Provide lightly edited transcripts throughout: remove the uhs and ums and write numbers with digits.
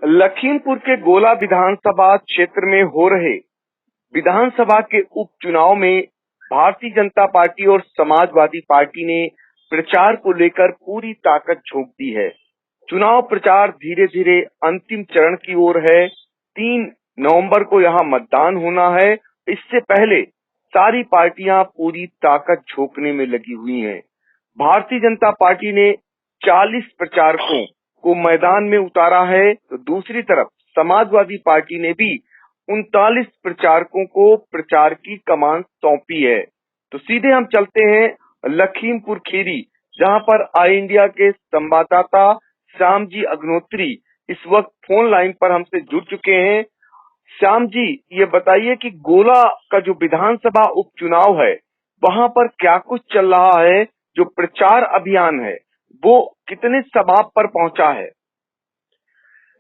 लखीमपुर के गोला विधानसभा क्षेत्र में हो रहे विधानसभा के उपचुनाव में भारतीय जनता पार्टी और समाजवादी पार्टी ने प्रचार को लेकर पूरी ताकत झोंक दी है। चुनाव प्रचार धीरे धीरे अंतिम चरण की ओर है। 3 नवंबर को यहां मतदान होना है। इससे पहले सारी पार्टियां पूरी ताकत झोंकने में लगी हुई हैं। भारतीय जनता पार्टी ने 40 प्रचारकों को मैदान में उतारा है, तो दूसरी तरफ समाजवादी पार्टी ने भी 39 प्रचारकों को प्रचार की कमान सौंपी है। तो सीधे हम चलते हैं लखीमपुर खीरी, जहां पर आई इंडिया के संवाददाता श्याम जी अग्नोत्री इस वक्त फोन लाइन पर हमसे जुड़ चुके हैं। श्याम जी, ये बताइए कि गोला का जो विधानसभा उपचुनाव है, वहां पर क्या कुछ चल रहा है? जो प्रचार अभियान है वो कितने समाप्त पर पहुंचा है?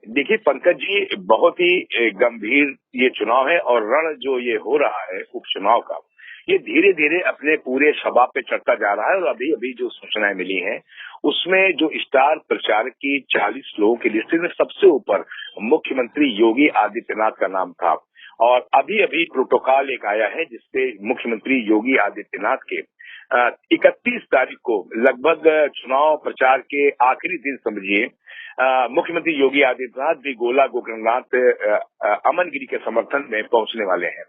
देखिए पंकज जी, बहुत ही गंभीर ये चुनाव है और रण जो ये हो रहा है उपचुनाव का, ये धीरे धीरे अपने पूरे शबाब पे चढ़ता जा रहा है। और अभी अभी जो सूचनाएं मिली हैं उसमें जो स्टार प्रचारक की 40 लोगों की लिस्ट में सबसे ऊपर मुख्यमंत्री योगी आदित्यनाथ का नाम था। और अभी अभी प्रोटोकॉल एक आया है जिससे मुख्यमंत्री योगी आदित्यनाथ के 31 तारीख को लगभग चुनाव प्रचार के आखिरी दिन समझिए, मुख्यमंत्री योगी आदित्यनाथ भी गोला गोकर्णनाथ अमनगिरी के समर्थन में पहुंचने वाले हैं।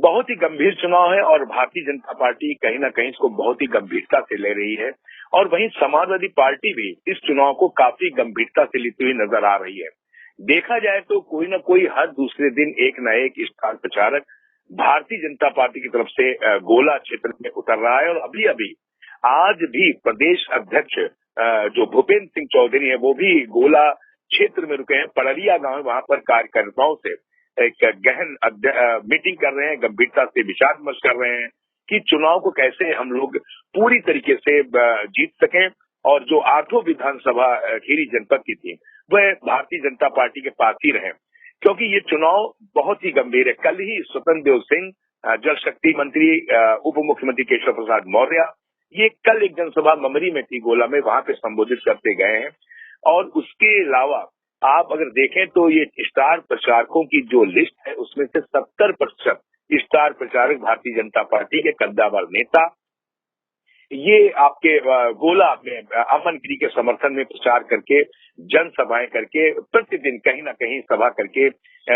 बहुत ही गंभीर चुनाव है और भारतीय जनता पार्टी कहीं ना कहीं इसको बहुत ही गंभीरता से ले रही है। और वहीं समाजवादी पार्टी भी इस चुनाव को काफी गंभीरता से लेती हुई नजर आ रही है। देखा जाए तो कोई ना कोई हर दूसरे दिन एक न एक स्टार प्रचारक भारतीय जनता पार्टी की तरफ से गोला क्षेत्र में उतर रहा है। और अभी अभी आज भी प्रदेश अध्यक्ष जो भूपेंद्र सिंह चौधरी है वो भी गोला क्षेत्र में रुके हैं। पड़रिया गांव, वहां पर कार्यकर्ताओं से एक गहन मीटिंग कर रहे हैं, गंभीरता से विचार विमर्श कर रहे हैं कि चुनाव को कैसे हम लोग पूरी तरीके से जीत सकें। और जो 8 विधानसभा खीरी जनपद की थी वह भारतीय जनता पार्टी के पास ही रहे, क्योंकि ये चुनाव बहुत ही गंभीर है। कल ही स्वतंत्र देव सिंह, जल शक्ति मंत्री, उप मुख्यमंत्री केशव प्रसाद मौर्य, ये कल एक जनसभा ममरी में थी गोला में, वहां पे संबोधित करते गए हैं। और उसके अलावा आप अगर देखें तो ये स्टार प्रचारकों की जो लिस्ट है उसमें से 70% स्टार प्रचारक भारतीय जनता पार्टी के कद्दावर नेता ये आपके गोला में अमनगिरी के समर्थन में प्रचार करके, जनसभाएं करके, प्रतिदिन कहीं ना कहीं सभा करके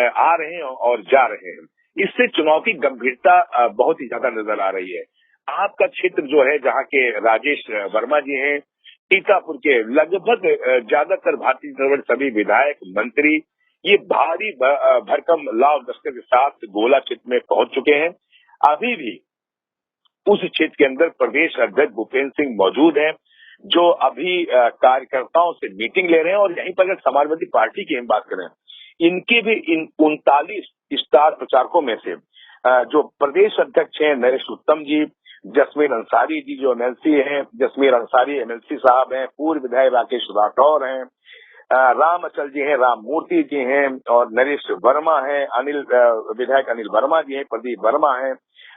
आ रहे हैं और जा रहे हैं। इससे चुनाव की गंभीरता बहुत ही ज्यादा नजर आ रही है। आपका क्षेत्र जो है, जहाँ के राजेश वर्मा जी हैं, सीतापुर के लगभग ज्यादातर भारतीय जनता पार्टी सभी विधायक, मंत्री ये भारी भरकम लाव लश्कर के साथ गोला क्षेत्र में पहुंच चुके हैं। अभी भी उस क्षेत्र के अंदर प्रदेश अध्यक्ष भूपेंद्र सिंह मौजूद हैं, जो अभी कार्यकर्ताओं से मीटिंग ले रहे हैं। और यहीं पर अगर समाजवादी पार्टी की हम बात करें, इनके भी इन 39 स्टार प्रचारकों में से जो प्रदेश अध्यक्ष हैं नरेश उत्तम जी, जसमीर अंसारी जी जो एमएलसी हैं, जसमीर अंसारी एमएलसी साहब हैं, पूर्व विधायक राकेश राठौर हैं, राम अचल जी हैं, राम मूर्ति जी हैं, और नरेश वर्मा हैं, विधायक अनिल वर्मा जी हैं, प्रदीप वर्मा हैं,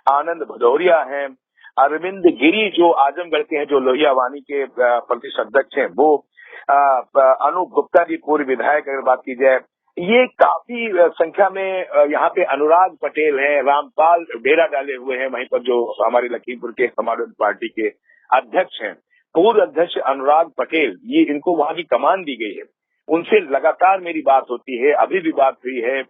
आनंद भदौरिया हैं, अरविंद गिरी जो आजमगढ़ के हैं, जो लोहियावानी के प्रदेश अध्यक्ष हैं, वो अनूप गुप्ता जी पूर्व विधायक अगर बात की जाए, ये काफी संख्या में यहाँ पे अनुराग पटेल हैं, रामपाल डेरा डाले हुए हैं। वहीं पर जो हमारे लखीमपुर के समाजवादी पार्टी के अध्यक्ष हैं, पूर्व अध्यक्ष अनुराग पटेल, ये इनको वहां की कमान दी गई है। उनसे लगातार मेरी बात होती है, अभी भी बात हुई है,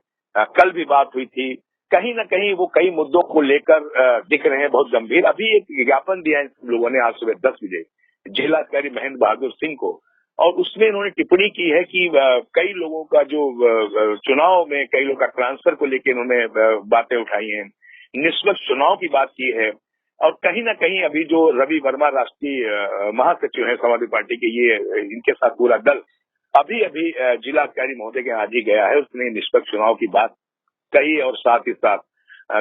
कल भी बात हुई थी। कहीं ना कहीं वो कई मुद्दों को लेकर दिख रहे हैं बहुत गंभीर। अभी एक विज्ञापन दिया है लोगों ने आज सुबह 10 बजे जिलाधिकारी महेंद्र बहादुर सिंह को, और उसमें इन्होंने टिप्पणी की है कि कई लोगों का जो चुनाव में कई लोगों का ट्रांसफर को लेकर इन्होंने बातें उठाई हैं, निष्पक्ष चुनाव की बात की है। और कहीं ना कहीं अभी जो रवि वर्मा राष्ट्रीय महासचिव है समाजवादी पार्टी के, ये इनके साथ पूरा दल अभी अभी जिलाधिकारी महोदय के आज ही गया है, उसने निष्पक्ष चुनाव की बात कही और साथ ही साथ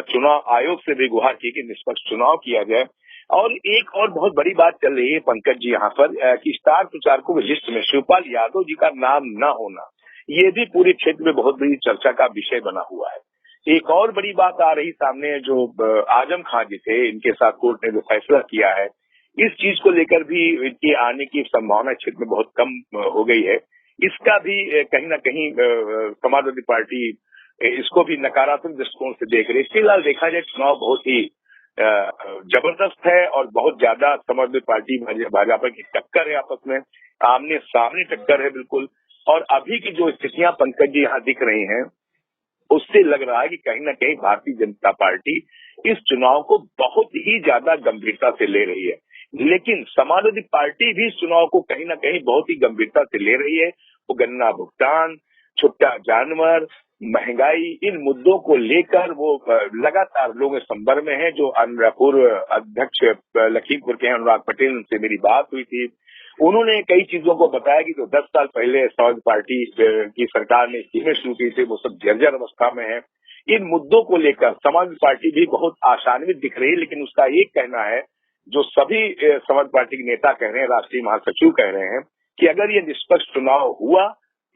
चुनाव आयोग से भी गुहार की कि निष्पक्ष चुनाव किया जाए। और एक और बहुत बड़ी बात चल रही है पंकज जी यहाँ पर कि स्टार प्रचारकों की लिस्ट में शिवपाल यादव जी का नाम न होना, ये भी पूरे क्षेत्र में बहुत बड़ी चर्चा का विषय बना हुआ है। एक और बड़ी बात आ रही सामने, जो आजम खान जी थे, इनके साथ कोर्ट ने जो फैसला किया है, इस चीज को लेकर भी इनके आने की संभावना क्षेत्र में बहुत कम हो गई है। इसका भी कहीं ना कहीं समाजवादी पार्टी इसको भी नकारात्मक दृष्टिकोण से देख रही है। फिलहाल देखा जाए चुनाव बहुत ही जबरदस्त है और बहुत ज्यादा समाजवादी पार्टी भाजपा की टक्कर है, आपस में आमने सामने टक्कर है बिल्कुल। और अभी की जो स्थितियां पंकज जी यहाँ दिख रही हैं, उससे लग रहा है कि कहीं ना कहीं भारतीय जनता पार्टी इस चुनाव को बहुत ही ज्यादा गंभीरता से ले रही है। लेकिन समाजवादी पार्टी भी इस चुनाव को कहीं ना कहीं बहुत ही गंभीरता से ले रही है। वो गन्ना भुगतान, छुट्टा जानवर, महंगाई, इन मुद्दों को लेकर वो लगातार लोगों के संपर्क में है। जो पूर्व अध्यक्ष लखीमपुर के अनुराग पटेल, उनसे मेरी बात हुई थी, उन्होंने कई चीजों को बताया कि जो 10 साल पहले समाजवादी पार्टी की सरकार ने स्कीमें शुरू की थी, वो सब जर्जर अवस्था में है। इन मुद्दों को लेकर समाजवादी पार्टी भी बहुत आशान्वित दिख रही है। लेकिन उसका एक कहना है, जो सभी समाजवादी पार्टी के नेता कह रहे हैं, राष्ट्रीय महासचिव कह रहे हैं कि अगर ये निष्पक्ष चुनाव हुआ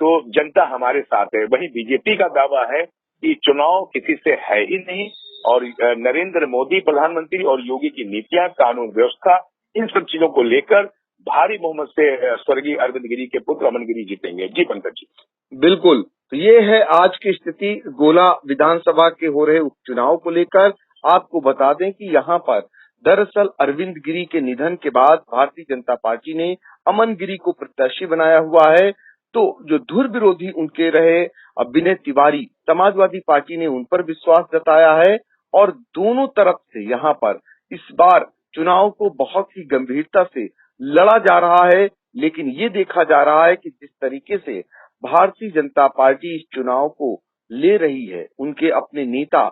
तो जनता हमारे साथ है। वहीं बीजेपी का दावा है कि चुनाव किसी से है ही नहीं और नरेंद्र मोदी प्रधानमंत्री और योगी की नीतियां, कानून व्यवस्था, इन सब चीजों को लेकर भारी बहुमत से स्वर्गीय अरविंद गिरी के पुत्र अमन गिरी जीतेंगे। जी पंकज जी। बिल्कुल, तो ये है आज की स्थिति गोला विधानसभा के हो रहे उपचुनाव को लेकर। आपको बता दें कि यहाँ पर दरअसल अरविंद गिरी के निधन के बाद भारतीय जनता पार्टी ने अमन गिरी को प्रत्याशी बनाया हुआ है। तो जो धुर विरोधी उनके रहे विनय तिवारी, समाजवादी पार्टी ने उन पर विश्वास जताया है और दोनों तरफ से यहाँ पर इस बार चुनाव को बहुत ही गंभीरता से लड़ा जा रहा है। लेकिन ये देखा जा रहा है कि जिस तरीके से भारतीय जनता पार्टी इस चुनाव को ले रही है, उनके अपने नेता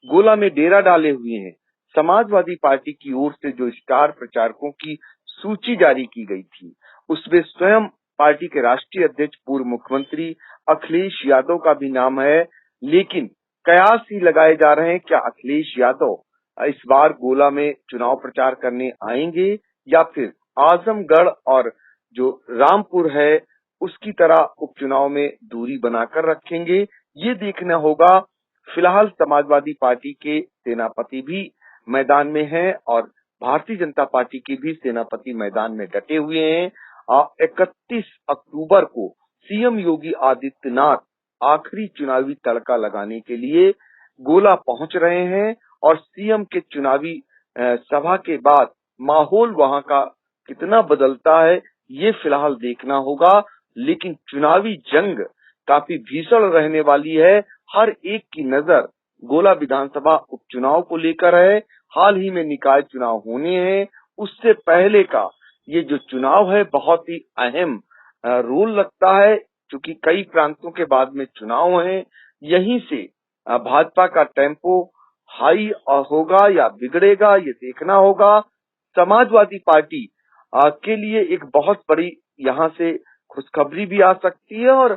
गोला में डेरा डाले हुए हैं। समाजवादी पार्टी की ओर से जो स्टार प्रचारकों की सूची जारी की गई थी, उसमें स्वयं पार्टी के राष्ट्रीय अध्यक्ष पूर्व मुख्यमंत्री अखिलेश यादव का भी नाम है। लेकिन कयास ही लगाए जा रहे हैं, क्या अखिलेश यादव इस बार गोला में चुनाव प्रचार करने आएंगे या फिर आजमगढ़ और जो रामपुर है उसकी तरह उपचुनाव में दूरी बनाकर रखेंगे, ये देखना होगा। फिलहाल समाजवादी पार्टी के सेनापति भी मैदान में हैं और भारतीय जनता पार्टी के भी सेनापति मैदान में डटे हुए हैं। 31 अक्टूबर को सीएम योगी आदित्यनाथ आखिरी चुनावी तड़का लगाने के लिए गोला पहुंच रहे हैं और सीएम के चुनावी सभा के बाद माहौल वहां का कितना बदलता है, ये फिलहाल देखना होगा। लेकिन चुनावी जंग काफी भीषण रहने वाली है। हर एक की नजर गोला विधानसभा उपचुनाव को लेकर है। हाल ही में निकाय चुनाव होने हैं, उससे पहले का ये जो चुनाव है बहुत ही अहम रोल लगता है, क्योंकि कई प्रांतों के बाद में चुनाव है। यहीं से भाजपा का टेम्पो हाई होगा या बिगड़ेगा, ये देखना होगा। समाजवादी पार्टी के लिए एक बहुत बड़ी यहाँ से खुशखबरी भी आ सकती है और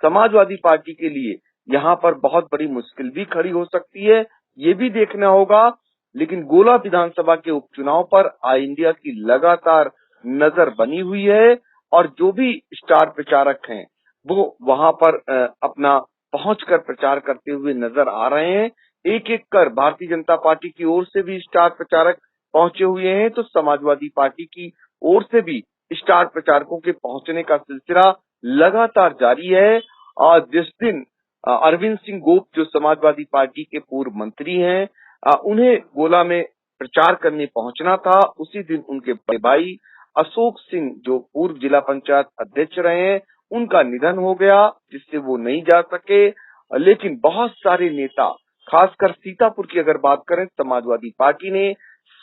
समाजवादी पार्टी के लिए यहाँ पर बहुत बड़ी मुश्किल भी खड़ी हो सकती है, ये भी देखना होगा। लेकिन गोला विधानसभा के उपचुनाव पर आई इंडिया की लगातार नजर बनी हुई है और जो भी स्टार प्रचारक हैं वो वहां पर अपना पहुंचकर प्रचार करते हुए नजर आ रहे हैं। एक एक कर भारतीय जनता पार्टी की ओर से भी स्टार प्रचारक पहुंचे हुए हैं, तो समाजवादी पार्टी की ओर से भी स्टार प्रचारकों के पहुंचने का सिलसिला लगातार जारी है। और जिस दिन अरविंद सिंह गोप जो समाजवादी पार्टी के पूर्व मंत्री हैं, उन्हें गोला में प्रचार करने पहुंचना था, उसी दिन उनके भाई अशोक सिंह जो पूर्व जिला पंचायत अध्यक्ष रहे हैं, उनका निधन हो गया, जिससे वो नहीं जा सके। लेकिन बहुत सारे नेता, खासकर सीतापुर की अगर बात करें, समाजवादी पार्टी ने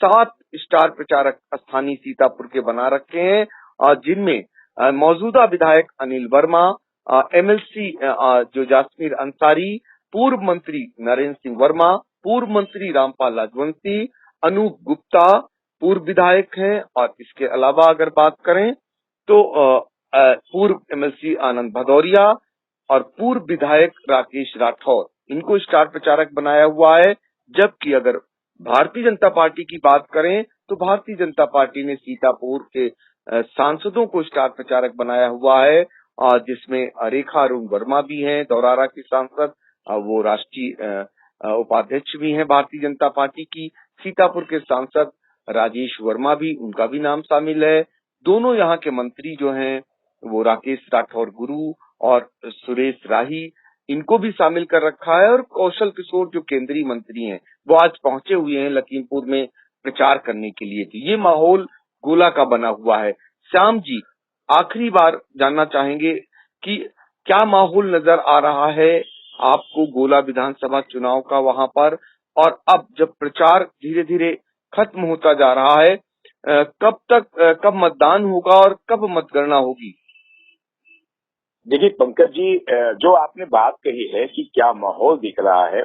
7 स्टार प्रचारक स्थानीय सीतापुर के बना रखे हैं, जिनमें मौजूदा विधायक अनिल वर्मा, एमएलसी जो जासमीर अंसारी, पूर्व मंत्री नरेंद्र सिंह वर्मा, पूर्व मंत्री रामपाल लाजवंती, अनूप गुप्ता पूर्व विधायक हैं और इसके अलावा अगर बात करें तो पूर्व एमएलसी आनंद भदौरिया और पूर्व विधायक राकेश राठौर, इनको स्टार प्रचारक बनाया हुआ है। जबकि अगर भारतीय जनता पार्टी की बात करें तो भारतीय जनता पार्टी ने सीतापुर के सांसदों को स्टार प्रचारक बनाया हुआ है, जिसमें रेखा अरुण वर्मा भी हैं, दौरारा की सांसद, वो राष्ट्रीय उपाध्यक्ष भी हैं भारतीय जनता पार्टी की। सीतापुर के सांसद राजेश वर्मा भी, उनका भी नाम शामिल है। दोनों यहाँ के मंत्री जो हैं वो राकेश राठौर गुरु और सुरेश राही, इनको भी शामिल कर रखा है। और कौशल किशोर जो केंद्रीय मंत्री हैं, वो आज पहुंचे हुए हैं लखीमपुर में प्रचार करने के लिए। तो ये माहौल गोला का बना हुआ है। श्याम जी, आखिरी बार जानना चाहेंगे कि क्या माहौल नजर आ रहा है आपको गोला विधानसभा चुनाव का वहां पर, और अब जब प्रचार धीरे धीरे खत्म होता जा रहा है, कब मतदान होगा और कब मतगणना होगी? देखिए पंकज जी, जो आपने बात कही है कि क्या माहौल दिख रहा है,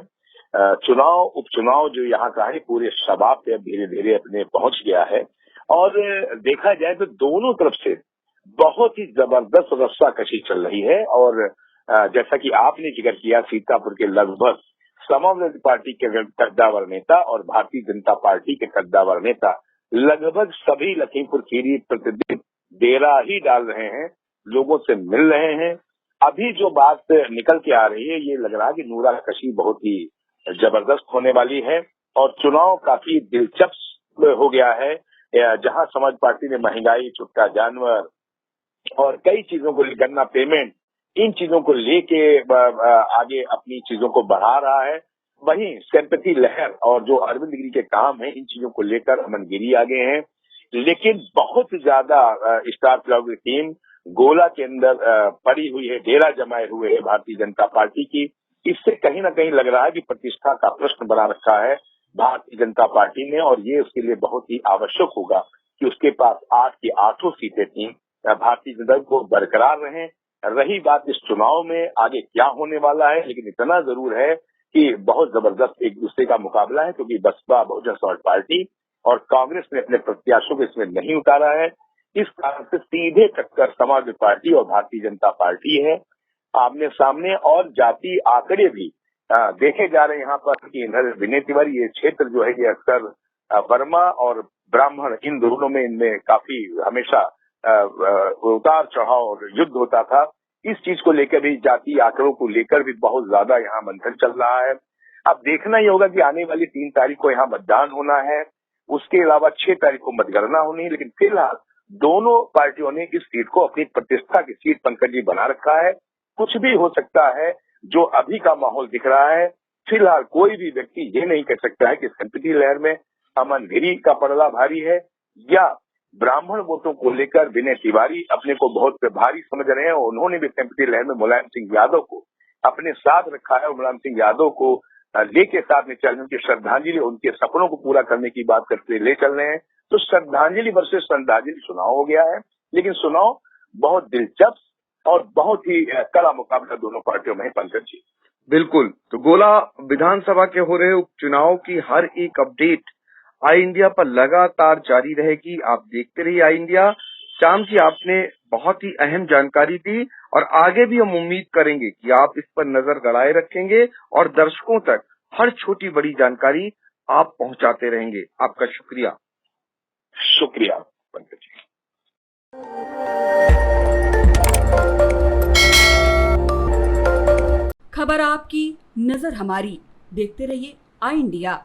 चुनाव उपचुनाव जो यहाँ का है पूरे शबाब पे धीरे धीरे अपने पहुंच गया है। और देखा जाए तो दोनों तरफ से बहुत ही जबरदस्त रस्साकशी चल रही है। और जैसा कि आपने जिक्र किया, सीतापुर के लगभग समाजवादी पार्टी के कद्दावर नेता और भारतीय जनता पार्टी के कद्दावर नेता लगभग सभी लखीमपुर खीरी प्रतिदिन डेरा ही डाल रहे हैं, लोगों से मिल रहे हैं। अभी जो बात निकल के आ रही है, ये लग रहा है कि नूरा कशी बहुत ही जबरदस्त होने वाली है और चुनाव काफी दिलचस्प हो गया है। जहां समाज पार्टी ने महंगाई, छुट्टा जानवर और कई चीजों को, गन्ना पेमेंट, इन चीजों को लेके आगे अपनी चीजों को बढ़ा रहा है, वहीं सिंपैथी लहर और जो अरविंद गिरी के काम है, इन चीजों को लेकर अमन गिरी आगे हैं। लेकिन बहुत ज्यादा स्टार प्लेयर की टीम गोला के अंदर पड़ी हुई है, डेरा जमाए हुए है भारतीय जनता पार्टी की। इससे कहीं ना कहीं लग रहा है कि प्रतिष्ठा का प्रश्न बना रखा है भारतीय जनता पार्टी ने, और ये उसके लिए बहुत ही आवश्यक होगा कि उसके पास 8 की 8 सीटें थी, भारतीय जनता को बरकरार रहें। रही बात इस चुनाव में आगे क्या होने वाला है, लेकिन इतना जरूर है कि बहुत जबरदस्त एक दूसरे का मुकाबला है, क्योंकि बसपा बहुजन समाज पार्टी और कांग्रेस ने अपने प्रत्याशियों को इसमें नहीं उतारा है। इस कारण से सीधे टक्कर समाजवादी पार्टी और भारतीय जनता पार्टी है आमने सामने। और जाति आंकड़े भी देखे जा रहे हैं यहाँ पर कि इधर विनय तिवारी, ये क्षेत्र जो है ये अक्सर वर्मा और ब्राह्मण, इन दोनों में इनमें काफी हमेशा उतार चढ़ाव और युद्ध होता था। इस चीज को लेकर भी, जाति आंकड़ों को लेकर भी बहुत ज्यादा यहाँ मंथन चल रहा है। अब देखना ही होगा कि आने वाली 3 तारीख को यहाँ मतदान होना है, उसके अलावा 6 तारीख को मतगणना होनी है। लेकिन फिलहाल दोनों पार्टियों ने इस सीट को अपनी प्रतिष्ठा की सीट पंकज जी बना रखा है। कुछ भी हो सकता है, जो अभी का माहौल दिख रहा है, फिलहाल कोई भी व्यक्ति ये नहीं कह सकता है कि सिंपैथी लहर में अमन गिरी का पड़ला भारी है या ब्राह्मण वोटों को लेकर विनय तिवारी अपने को बहुत भारी समझ रहे हैं। उन्होंने भी सिंपैथी लहर में मुलायम सिंह यादव को अपने साथ रखा है और मुलायम सिंह यादव को लेके साथ में चल, उनकी श्रद्धांजलि, उनके सपनों को पूरा करने की बात करते ले चल रहे हैं। तो श्रद्धांजलि वर्सेस श्रद्धांजलि चुनाव हो गया है, लेकिन चुनाव बहुत दिलचस्प और बहुत ही कड़ा मुकाबला दोनों पार्टियों में है पंकज जी। बिल्कुल। तो गोला विधानसभा के हो रहे उपचुनाव की हर एक अपडेट आई इंडिया पर लगातार जारी रहेगी। आप देखते रहिए आई इंडिया। श्याम जी, आपने बहुत ही अहम जानकारी दी और आगे भी हम उम्मीद करेंगे कि आप इस पर नजर गड़ाए रखेंगे और दर्शकों तक हर छोटी बड़ी जानकारी आप पहुंचाते रहेंगे। आपका शुक्रिया। शुक्रिया पंकज जी। खबर आपकी, नजर हमारी। देखते रहिए आई इंडिया।